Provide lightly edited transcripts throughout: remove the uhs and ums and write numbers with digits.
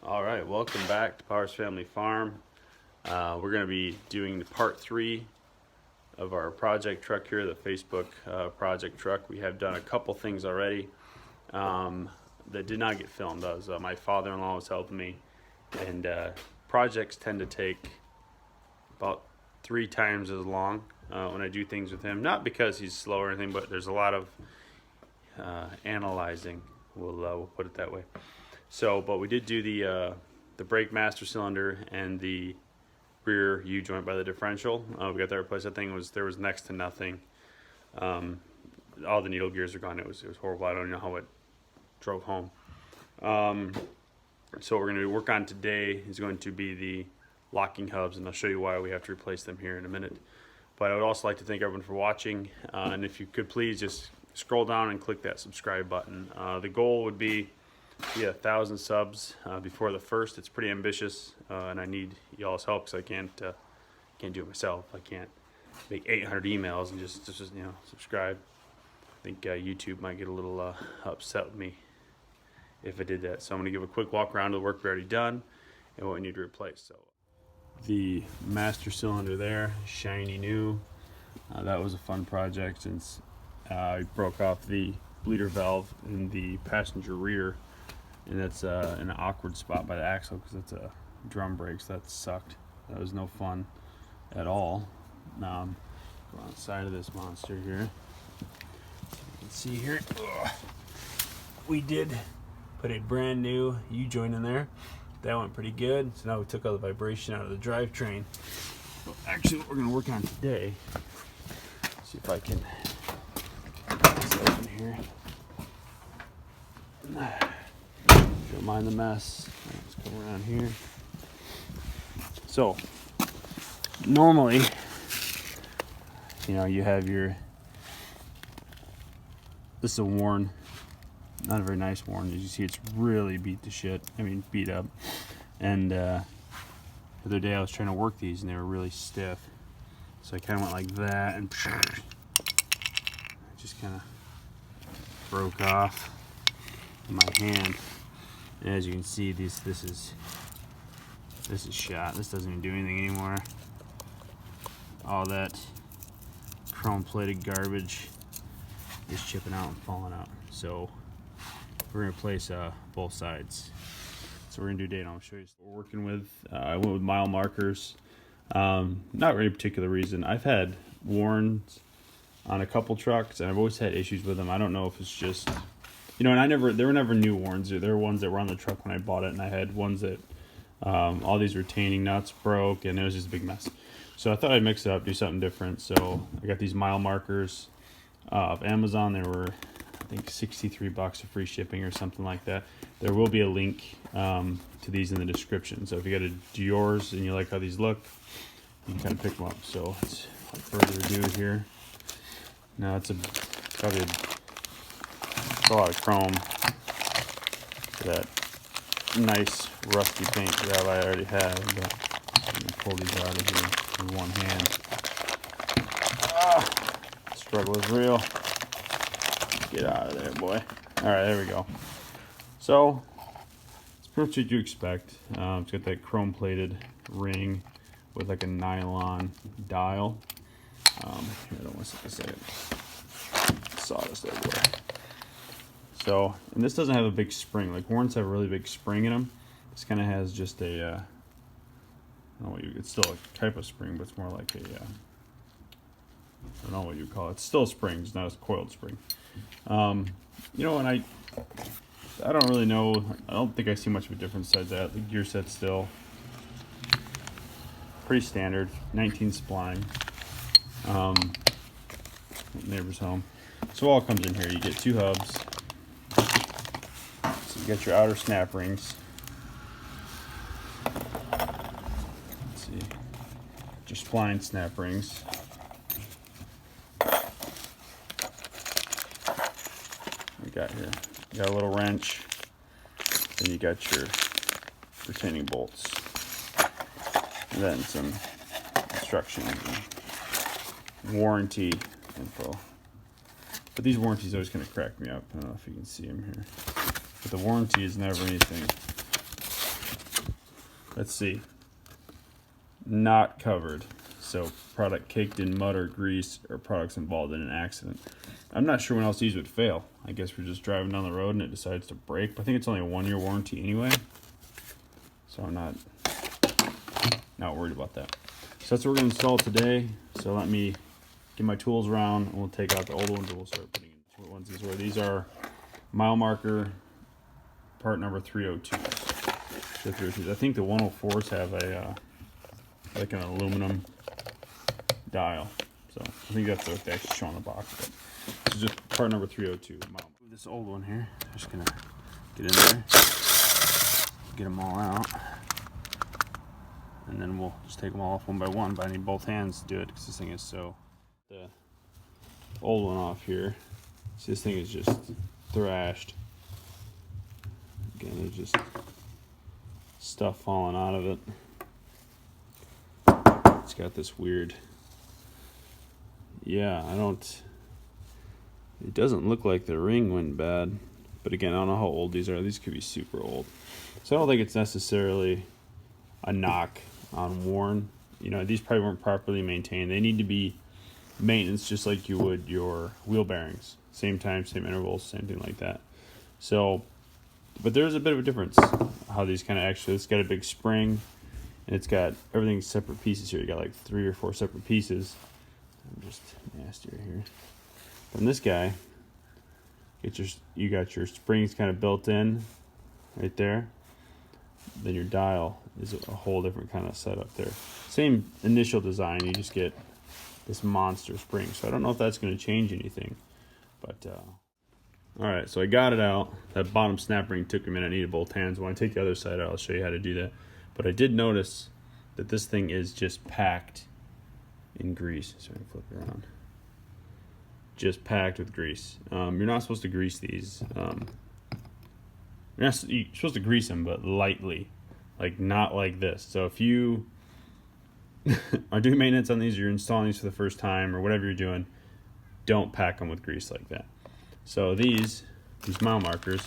All right, welcome back to Powers Family Farm. We're going to be doing part 3 of our project truck here, the Facebook project truck. We have done a couple things already that did not get filmed. My father-in-law was helping me, and projects tend to take about 3 times as long when I do things with him. Not because he's slow or anything, but there's a lot of analyzing. We'll put it that way. So, but we did do the brake master cylinder and the rear U-joint by the differential. We got that replaced. That thing there was next to nothing. All the needle gears are gone. It was horrible. I don't know how it drove home. So what we're going to work on today is going to be the locking hubs, and I'll show you why we have to replace them here in a minute. But I would also like to thank everyone for watching, and if you could please just scroll down and click that subscribe button. The goal would be 1,000 subs before the first. It's pretty ambitious, and I need y'all's help because I can't do it myself. I can't make 800 emails and just subscribe. I think YouTube might get a little upset with me if I did that. So I'm going to give a quick walk around of the work we've already done and what we need to replace. So the master cylinder there, shiny new. That was a fun project since I broke off the bleeder valve in the passenger rear. And that's an awkward spot by the axle because it's a drum brake, so that sucked. That was no fun at all. Now I'm going on the side of this monster here. You can see here, we did put a brand new U-joint in there. That went pretty good. So now we took all the vibration out of the drivetrain. Well, actually, what we're going to work on today, see if I can get this open here. Don't mind the mess. Let's come around here. So, normally, you have this is a worn, not a very nice worn. As you see, it's really beat up. And the other day I was trying to work these and they were really stiff. So I kind of went like that and it just kind of broke off in my hand. And as you can see, this is shot. This doesn't even do anything anymore. All that chrome-plated garbage is chipping out and falling out. So we're gonna replace both sides. So we're gonna do data. I'll show you what we're working with. I went with mile markers. Not for any particular reason. I've had warns on a couple trucks, and I've always had issues with them. I don't know if it's just and there were never new warns. There were ones that were on the truck when I bought it, and I had ones that all these retaining nuts broke, and it was just a big mess. So I thought I'd mix it up, do something different. So I got these mile markers of Amazon. They were, I think, $63 of free shipping or something like that. There will be a link to these in the description. So if you got to do yours and you like how these look, you can kind of pick them up. So without further ado here. Now it's probably a lot of chrome for that nice rusty paint job I already have, but I'm going to pull these out of here in one hand. Struggle is real. Get out of there, boy. Alright, there we go. So it's pretty much what you expect. It's got that chrome plated ring with like a nylon dial. Here, I don't want to say a second. Sawdust everywhere. So, and this doesn't have a big spring. Like Warrens have a really big spring in them. This kind of has just a, I don't know it's still a type of spring, but it's more like a, I don't know what you call it. It's still a spring, it's not a coiled spring. And I don't really know. I don't think I see much of a difference besides that. The gear set's still pretty standard, 19 spline. Neighbor's home. So all comes in here. You get 2 hubs. So you get your outer snap rings. Let's see. Your spline snap rings. You got here. You got a little wrench. Then you got your retaining bolts. And then some instructions and warranty info. But these warranties always kind of crack me up. I don't know if you can see them here. But the warranty is never anything let's see, not covered. So product caked in mud or grease, or products involved in an accident. I'm not sure when else these would fail. I guess we're just driving down the road and it decides to break. But I think it's only a 1-year warranty anyway, so I'm not worried about that. So that's what we're gonna install today. So let me get my tools around and we'll take out the old ones and we'll start putting in what ones these were. These are mile marker part number 302. I think the 104s have a like an aluminum dial. So I think that's what they actually show on the box. But this is just part number 302. This old one here, just gonna get in there, get them all out, and then we'll just take them all off one by one. But I need both hands to do it because this thing is so. The old one off here. See, this thing is just thrashed. Again, there's just stuff falling out of it. It's got this weird. Yeah, it doesn't look like the ring went bad, but again, I don't know how old these are. These could be super old. So I don't think it's necessarily a knock on worn. You know, these probably weren't properly maintained. They need to be maintenance just like you would your wheel bearings. Same time, same intervals, same thing like that. So, but there's a bit of a difference how these kind of actually, it's got a big spring and it's got everything separate pieces here. You got like 3 or 4 separate pieces. I'm just nasty right here. From this guy, you got your springs kind of built in right there. Then your dial is a whole different kind of setup there. Same initial design, you just get this monster spring. So I don't know if that's going to change anything, but all right, so I got it out. That bottom snap ring took a minute. I needed both hands. When I take the other side out, I'll show you how to do that. But I did notice that this thing is just packed in grease. So I can flip it around. Just packed with grease. You're not supposed to grease these. You're supposed to grease them, but lightly, like not like this. So if you are doing maintenance on these, or you're installing these for the first time, or whatever you're doing, don't pack them with grease like that. So these mile markers,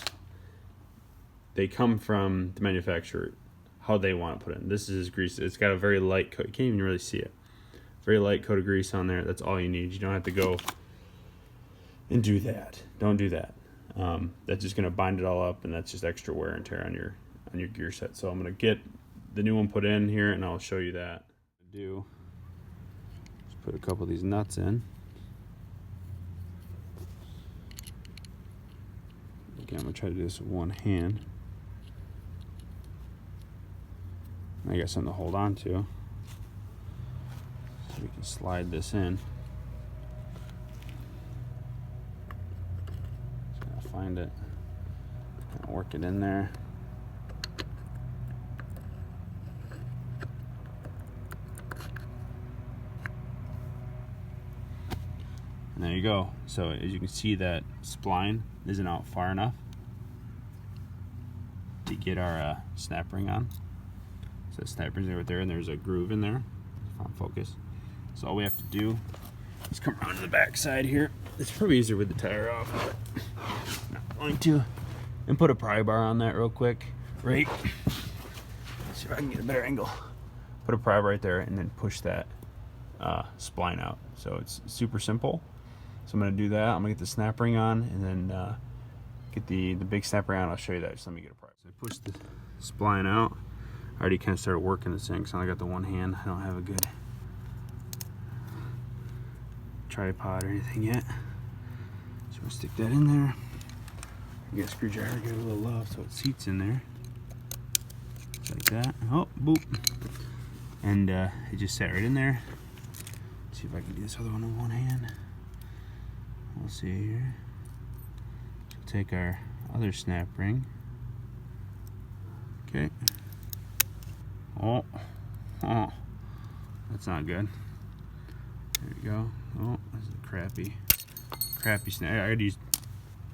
they come from the manufacturer, how they want to put it in. This is grease. It's got a very light coat. You can't even really see it. Very light coat of grease on there. That's all you need. You don't have to go and do that. Don't do that. That's just going to bind it all up, and that's just extra wear and tear on your gear set. So I'm going to get the new one put in here, and I'll show you that. Just put a couple of these nuts in. Again, I'm going to try to do this with one hand. I got something to hold on to, so we can slide this in. Just gotta find it, work it in there. And there you go. So as you can see, that spline isn't out far enough to get our snap ring on. So the snap ring's right there, and there's a groove in there. On focus. So all we have to do is come around to the back side here. It's probably easier with the tire off, but I'm not going to. And put a pry bar on that real quick. Right. Let's see if I can get a better angle. Put a pry bar right there, and then push that spline out. So it's super simple. So I'm going to do that. I'm going to get the snap ring on, and then get the big snap ring on. I'll show you that. Just let me get a pry. So I push the spline out. I already kind of started working this thing, so I got the one hand. I don't have a good tripod or anything yet. So I'm gonna stick that in there. Get a screwdriver, give it a little love so it seats in there. Just like that. Oh, boop. And it just sat right in there. Let's see if I can do this other one with one hand. We'll see here. So we'll take our other snap ring. Okay. Oh, that's not good. There we go. Oh, this is a crappy snap. I gotta use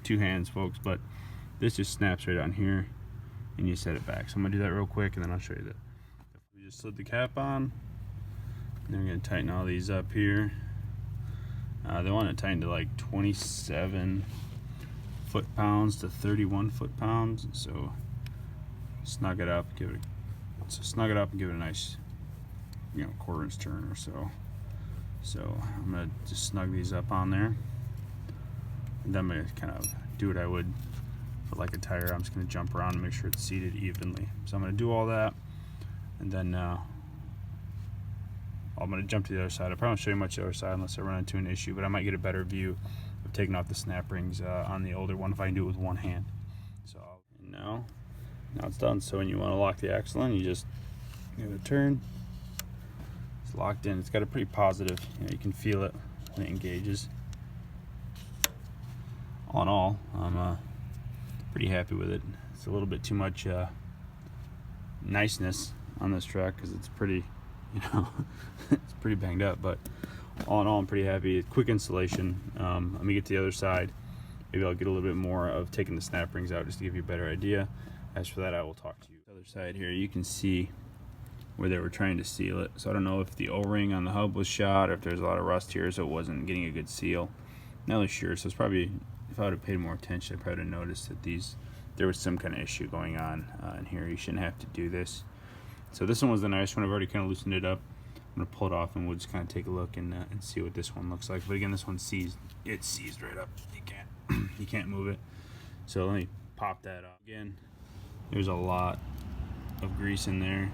2 hands, folks, but this just snaps right on here, and you set it back. So I'm gonna do that real quick, and then I'll show you that. We just slid the cap on, and then we're gonna tighten all these up here. They want it tightened to like 27 foot-pounds to 31 foot-pounds, so snug it up, give it So snug it up and give it a nice, you know, 1/4 inch turn or so. So I'm gonna just snug these up on there, and then I'm gonna kind of do what I would for like a tire. I'm just gonna jump around and make sure it's seated evenly. So I'm gonna do all that, and then I'm gonna jump to the other side. I probably won't show you much of the other side unless I run into an issue, but I might get a better view of taking off the snap rings on the older one if I can do it with one hand. So now it's done. So when you want to lock the axle in, you just give it a turn. It's locked in. It's got a pretty positive, you can feel it when it engages. All in all, I'm pretty happy with it. It's a little bit too much niceness on this truck because it's pretty, it's pretty banged up, but all in all, I'm pretty happy. Quick installation. Let me get to the other side. Maybe I'll get a little bit more of taking the snap rings out just to give you a better idea. As for that, I will talk to you. The other side here, you can see where they were trying to seal it. So I don't know if the O-ring on the hub was shot or if there's a lot of rust here, so it wasn't getting a good seal. Not really sure. So it's probably, if I would have paid more attention, I probably would have noticed that there was some kind of issue going on in here. You shouldn't have to do this. So this one was the nice one. I've already kind of loosened it up. I'm gonna pull it off and we'll just kind of take a look and see what this one looks like. But again, this one's seized. It's seized right up. You can't move it. So let me pop that off. Again, there's a lot of grease in there.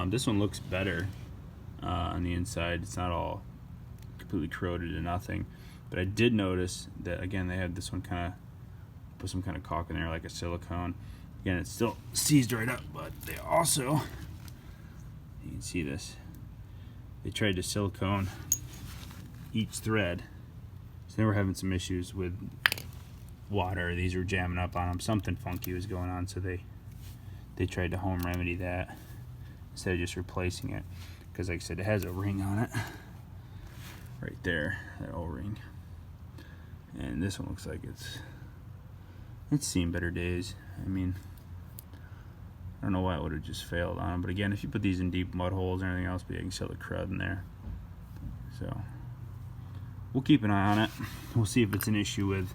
This one looks better on the inside. It's not all completely corroded to nothing. But I did notice that, again, they had this one kind of put some kind of caulk in there, like a silicone. Again, it's still seized right up, but they also, you can see this, they tried to silicone each thread. So they were having some issues with water. These were jamming up on them. Something funky was going on, so they tried to home remedy that instead of just replacing it, because like I said, it has a ring on it right there, that O-ring, and this one looks like it's seen better days. I mean, I don't know why it would have just failed on them, but again, if you put these in deep mud holes or anything else, but you can still the crud in there. So we'll keep an eye on it. We'll see if it's an issue with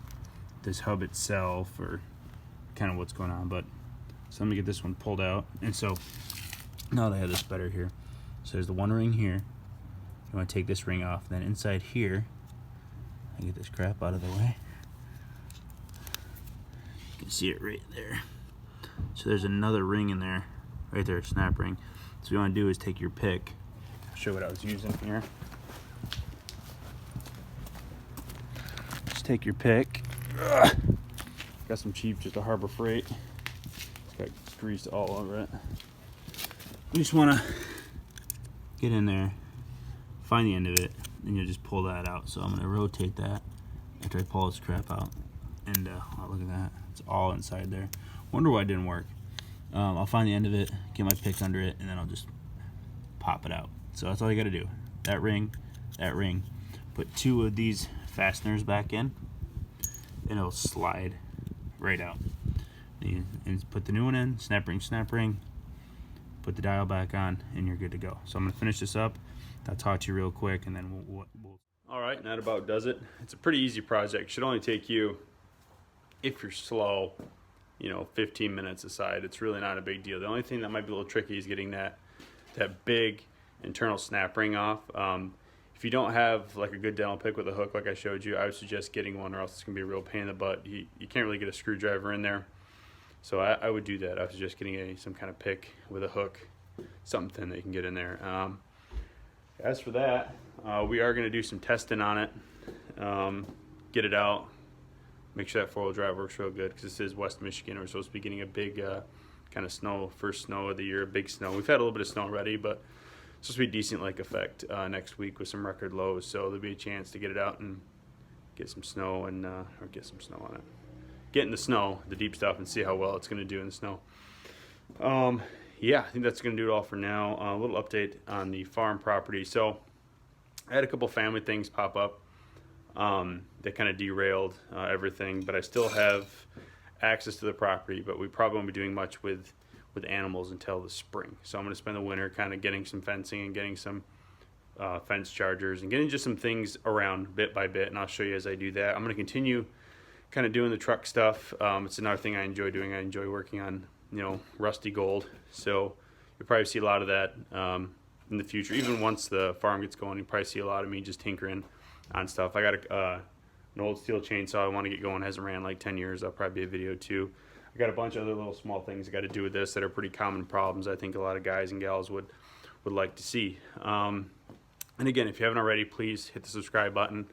this hub itself or kind of what's going on. But so let me get this one pulled out. And so now that I have this better here, so there's the one ring here. You want to take this ring off, then inside here, I get this crap out of the way. You can see it right there. So there's another ring in there, right there, snap ring. So what you want to do is take your pick. I'll show what I was using here. Just take your pick. Got some cheap, just a Harbor Freight. It's got grease all over it. You just want to get in there, find the end of it, and you'll just pull that out. So I'm going to rotate that after I pull this crap out. And oh, look at that. It's all inside there. Wonder why it didn't work. I'll find the end of it, get my pick under it, and then I'll just pop it out. So that's all you got to do. That ring. Put 2 of these fasteners back in, and it'll slide right out. And put the new one in, snap ring, put the dial back on, and you're good to go. So I'm going to finish this up. I'll talk to you real quick, and then we'll... All right, that about does it. It's a pretty easy project. Should only take you, if you're slow, 15 minutes aside. It's really not a big deal. The only thing that might be a little tricky is getting that big internal snap ring off. If you don't have like a good dental pick with a hook like I showed you, I would suggest getting one, or else it's gonna be a real pain in the butt. You can't really get a screwdriver in there, so I would do that. I would suggest getting some kind of pick with a hook, something thin that you can get in there. As for that, we are gonna do some testing on it, get it out, make sure that 4-wheel drive works real good, because this is West Michigan. We're supposed to be getting a big kind of snow, first snow of the year, big snow. We've had a little bit of snow already, but it's supposed to be decent like effect next week with some record lows. So there'll be a chance to get it out and get some snow and or get some snow on it. Get in the snow, the deep stuff, and see how well it's going to do in the snow. Yeah, I think that's going to do it all for now. A little update on the farm property. So I had a couple family things pop up that kind of derailed everything, but I still have access to the property, but we probably won't be doing much with animals until the spring. So I'm going to spend the winter kind of getting some fencing and getting some fence chargers and getting just some things around bit by bit, and I'll show you as I do that. I'm going to continue kind of doing the truck stuff. It's another thing I enjoy doing. I enjoy working on rusty gold, so we probably see a lot of that in the future. Even once the farm gets going, you probably see a lot of me just tinkering on stuff. I got an old steel chainsaw I want to get going. Hasn't ran like 10 years. That'll probably be a video too. I got a bunch of other little small things I got to do with this that are pretty common problems I think a lot of guys and gals would like to see. And again, if you haven't already, please hit the subscribe button.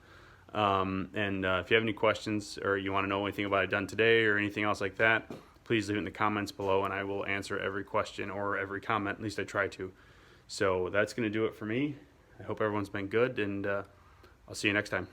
If you have any questions or you want to know anything about it done today or anything else like that, please leave it in the comments below and I will answer every question or every comment. At least I try to. So that's going to do it for me. I hope everyone's been good, and I'll see you next time.